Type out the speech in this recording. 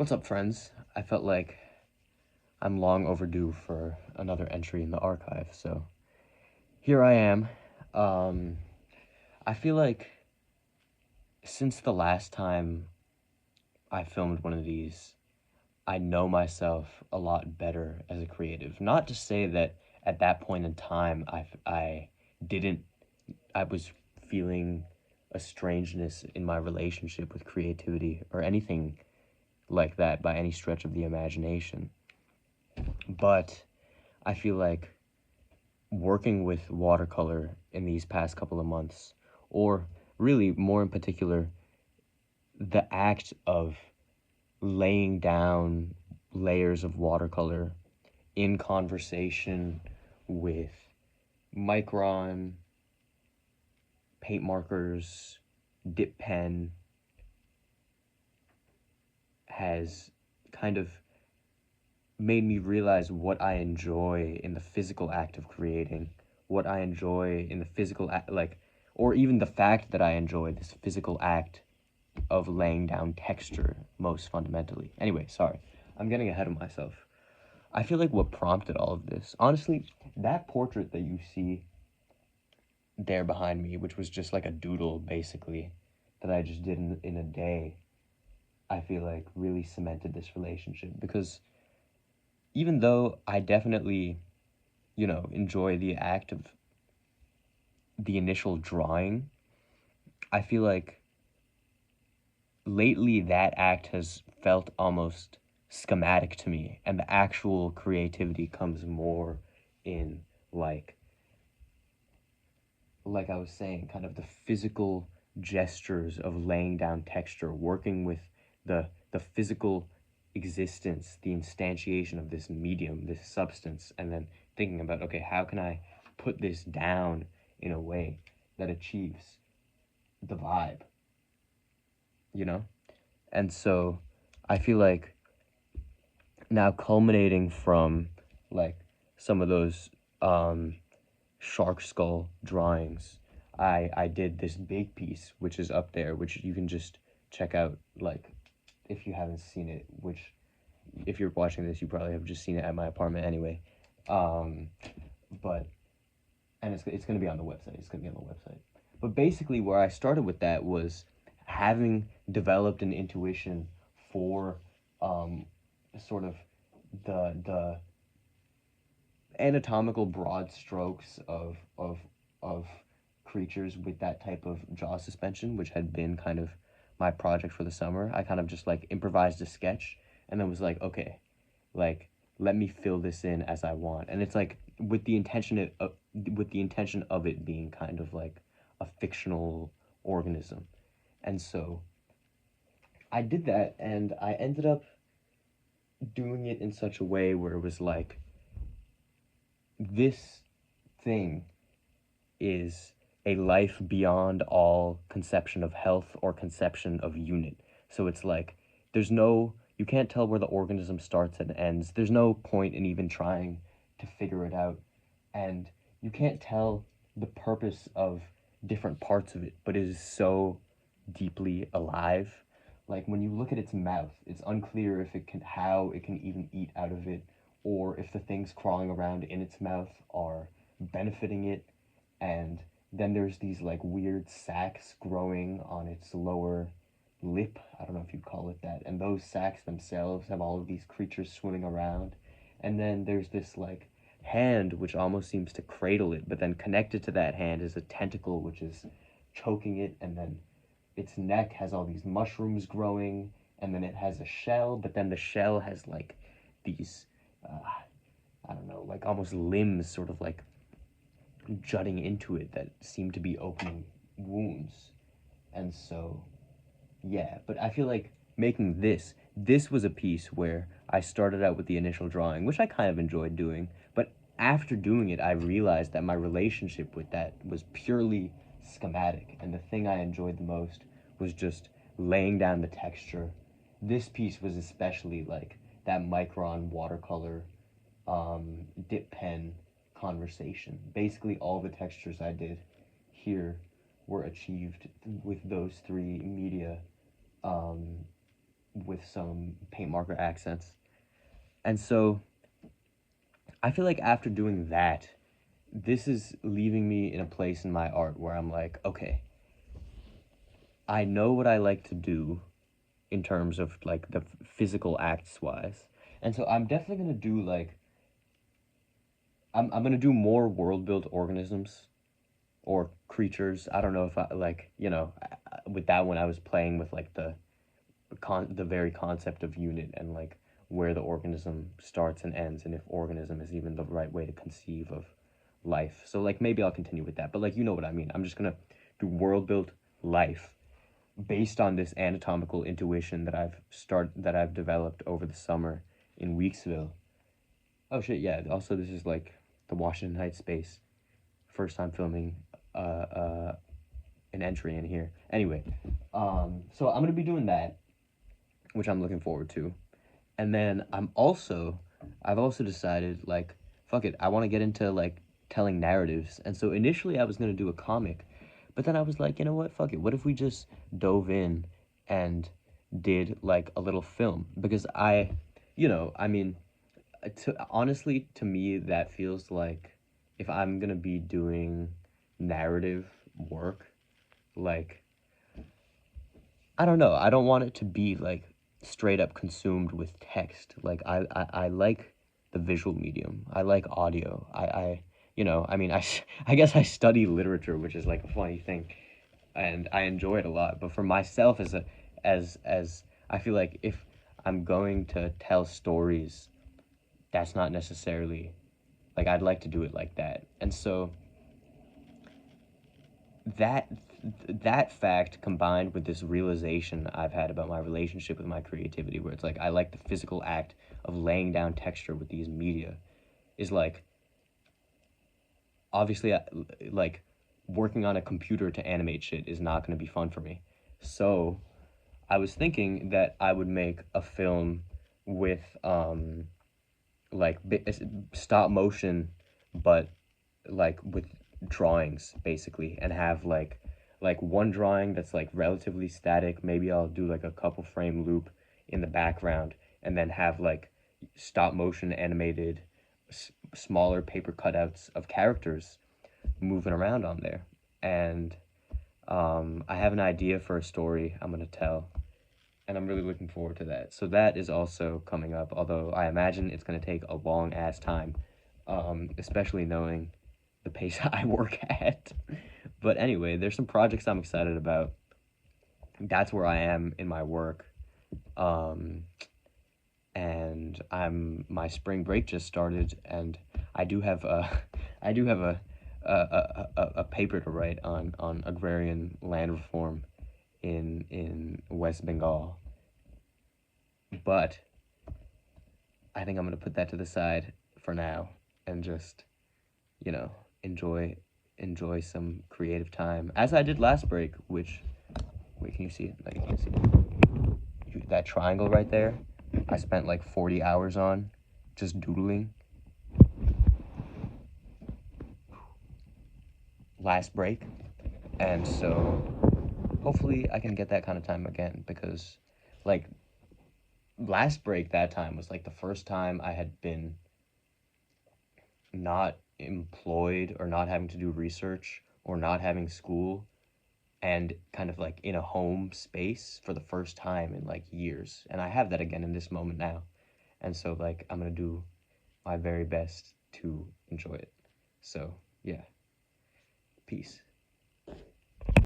What's up, friends? I felt like I'm long overdue for another entry in the archive, so here I am. Um, I feel like since the last time I filmed one of these, I know myself a lot better as a creative. Not to say that at that point in time I didn't, I was feeling a strangeness in my relationship with creativity or anything like that by any stretch of the imagination. But I feel like working with watercolor in these past couple of months, or really more in particular, the act of laying down layers of watercolor in conversation with micron, paint markers, dip pen has kind of made me realize what I enjoy in the physical act of creating, what I enjoy in the physical act, or even the fact that I enjoy this physical act of laying down texture most fundamentally. Anyway, sorry, I'm getting ahead of myself. I feel like what prompted all of this, honestly, that portrait that you see there behind me, which was just like a doodle basically, that I just did in a day, I feel like really cemented this relationship because even though I definitely, enjoy the act of the initial drawing, I feel like lately that act has felt almost schematic to me, and the actual creativity comes more in like I was saying, kind of the physical gestures of laying down texture, working with the physical existence, the instantiation of this medium, this substance, and then thinking about, okay, how can I put this down in a way that achieves the vibe, you know? And so I feel like now culminating from like some of those shark skull drawings, I did this big piece which is up there, which you can just check out, like, if you haven't seen it, which if you're watching this you probably have just seen it at my apartment anyway. um but and it's going to be on the website. It's going to be on the website. But basically where I started with that was having developed an intuition for um sort of the anatomical broad strokes of creatures with that type of jaw suspension, which had been kind of my project for the summer. I kind of just like improvised a sketch and then was like, okay, like let me fill this in as I want. And it's like with the intention of it being kind of like a fictional organism. And so I did that, and I ended up doing it in such a way where it was like, this thing is a life beyond all conception of health or conception of unit. So it's like, you can't tell where the organism starts and ends. There's no point in even trying to figure it out. And you can't tell the purpose of different parts of it, but it is so deeply alive. Like when you look at its mouth, it's unclear if how it can even eat out of it, or if the things crawling around in its mouth are benefiting it. And then there's these like weird sacs growing on its lower lip. I don't know if you'd call it that. And those sacs themselves have all of these creatures swimming around. And then there's this like hand which almost seems to cradle it, but then connected to that hand is a tentacle which is choking it. And then its neck has all these mushrooms growing, and then it has a shell, but then the shell has like these, I don't know, like almost limbs sort of like jutting into it that seem to be opening wounds. And so, yeah, but I feel like making this was a piece where I started out with the initial drawing, which I kind of enjoyed doing, but after doing it, I realized that my relationship with that was purely schematic, and the thing I enjoyed the most was just laying down the texture. This piece was especially like that micron watercolor dip pen conversation. Basically, all the textures I did here were achieved with those three media, um, with some paint marker accents. And so I feel like after doing that, this is leaving me in a place in my art where I'm like, okay, I know what I like to do in terms of like the physical acts wise. And so I'm definitely gonna do like I'm gonna do more world built organisms or creatures. I don't know if I like, with that one I was playing with like the very concept of unit and like where the organism starts and ends and if organism is even the right way to conceive of life. So like maybe I'll continue with that. But like you know what I mean. I'm just gonna do world built life based on this anatomical intuition that I've developed over the summer in Weeksville. Oh shit, yeah. Also this is like the Washington Heights space. First time filming an entry in here. Anyway, so I'm gonna be doing that, which I'm looking forward to. And then I've also decided like, fuck it, I want to get into like telling narratives. And so initially I was gonna do a comic, but then I was like, you know what, fuck it. What if we just dove in and did like a little film? Because I mean, honestly, to me, that feels like if I'm gonna be doing narrative work, like I don't know. I don't want it to be like straight up consumed with text. Like I like the visual medium. I like audio. I mean, I guess I study literature, which is like a funny thing, and I enjoy it a lot. But for myself as I feel like if I'm going to tell stories, that's not necessarily like I'd like to do it like that. And so that that fact combined with this realization I've had about my relationship with my creativity, where it's like I like the physical act of laying down texture with these media, is like obviously like working on a computer to animate shit is not going to be fun for me. So I was thinking that I would make a film with like stop motion, but like with drawings basically, and have like one drawing that's like relatively static. Maybe I'll do like a couple frame loop in the background, and then have like stop motion animated smaller paper cutouts of characters moving around on there. And I have an idea for a story I'm gonna tell, and I'm really looking forward to that. So that is also coming up, although I imagine it's gonna take a long ass time, especially knowing the pace I work at. But anyway, there's some projects I'm excited about. That's where I am in my work. Um, and my spring break just started, and I do have a I do have a paper to write on agrarian land reform in West Bengal. But I think I'm gonna put that to the side for now and just, you know, enjoy some creative time as I did last break. Which, wait, can you see it? No, you can't see it. That triangle right there, I spent like 40 hours on, just doodling. Last break, and so hopefully I can get that kind of time again, because like last break, that time was like the first time I had been not employed or not having to do research or not having school, and kind of like in a home space for the first time in like years. And I have that again in this moment now. And so like I'm going to do my very best to enjoy it. So, yeah. Peace.